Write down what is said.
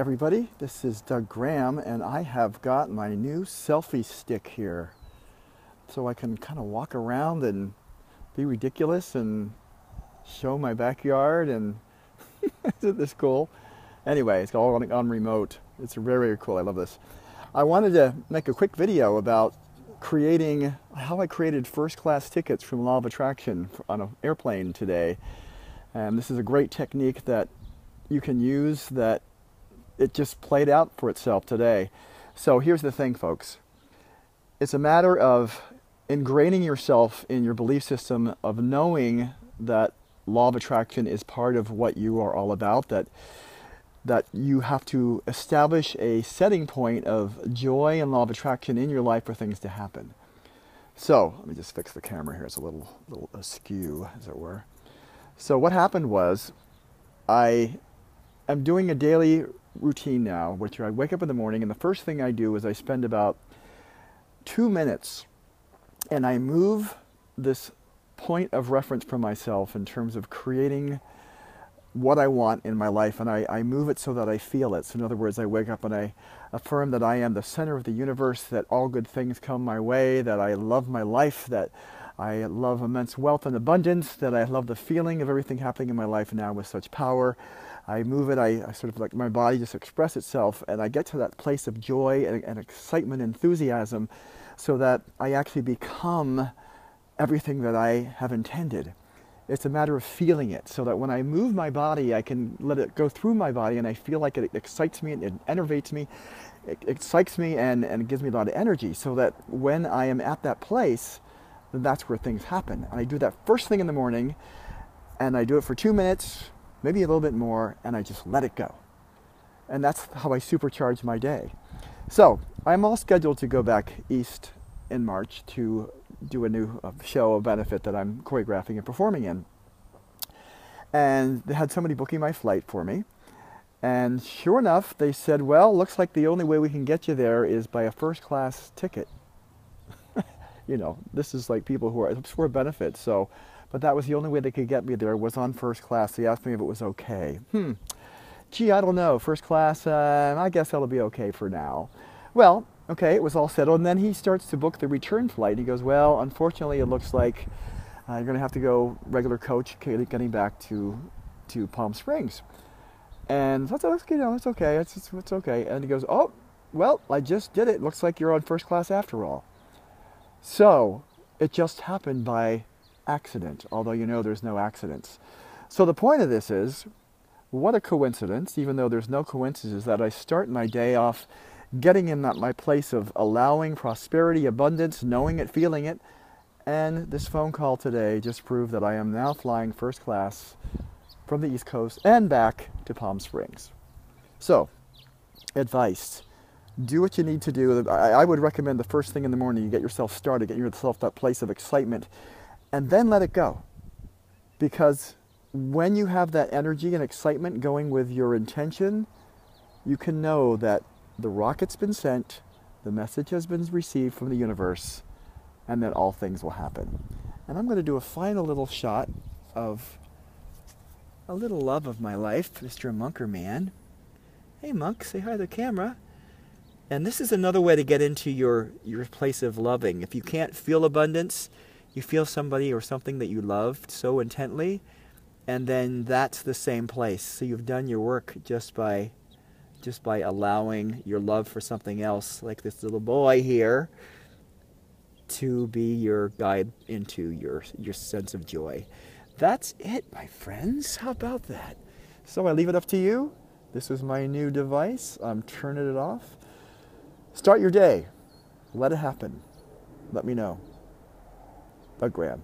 Everybody, this is Doug Graham, and I have got my new selfie stick here. So I can kind of walk around and be ridiculous and show my backyard, and isn't this cool? Anyway, it's all on remote. It's very, very cool. I love this. I wanted to make a quick video about how I created first class tickets from Law of Attraction on an airplane today. And this is a great technique that you can use that it just played out for itself today. So here's the thing, folks. It's a matter of ingraining yourself in your belief system of knowing that Law of Attraction is part of what you are all about, that you have to establish a setting point of joy and Law of Attraction in your life for things to happen. So let me just fix the camera here. It's a little askew, as it were. So what happened was, I am doing a daily routine now, which I wake up in the morning, and the first thing I do is I spend about 2 minutes and I move this point of reference for myself in terms of creating what I want in my life, and I move it so that I feel it. So in other words, I wake up and I affirm that I am the center of the universe, that all good things come my way, that I love my life, that I love immense wealth and abundance, that I love the feeling of everything happening in my life now with such power. I move it, I sort of like my body just express itself, and I get to that place of joy and excitement, enthusiasm, so that I actually become everything that I have intended. It's a matter of feeling it, so that when I move my body, I can let it go through my body, and I feel like it excites me, it enervates me, it excites me, and it gives me a lot of energy, so that when I am at that place, then that's where things happen. And I do that first thing in the morning, and I do it for 2 minutes, maybe a little bit more, and I just let it go. And that's how I supercharge my day. So I'm all scheduled to go back east in March to do a new show of benefit that I'm choreographing and performing in. And they had somebody booking my flight for me. And sure enough, they said, well, looks like the only way we can get you there is by a first class ticket. You know, this is like people who are, it's for benefit, so, but that was the only way they could get me there, was on first class. They asked me if it was okay. Gee, I don't know, first class, I guess that'll be okay for now. Well, okay, it was all settled, and then he starts to book the return flight. He goes, well, unfortunately, it looks like you're going to have to go regular coach getting back to Palm Springs. And so I thought, you know, it's okay, it's okay. And he goes, oh, well, I just did it. Looks like you're on first class after all. So it just happened by accident, although you know there's no accidents. So the point of this is, what a coincidence, even though there's no coincidences, that I start my day off getting in my place of allowing prosperity, abundance, knowing it, feeling it. And this phone call today just proved that I am now flying first class from the East Coast and back to Palm Springs. So, advice. Do what you need to do. I would recommend the first thing in the morning, you get yourself started, get yourself that place of excitement, and then let it go. Because when you have that energy and excitement going with your intention, you can know that the rocket's been sent, the message has been received from the universe, and that all things will happen. And I'm going to do a final little shot of a little love of my life, Mr. Munker Man. Hey, Monk, say hi to the camera. And this is another way to get into your place of loving. If you can't feel abundance, you feel somebody or something that you loved so intently, and then that's the same place. So you've done your work just by allowing your love for something else, like this little boy here, to be your guide into your sense of joy. That's it, my friends. How about that? So I leave it up to you. This is my new device. I'm turning it off. Start your day. Let it happen. Let me know. Doug Graham.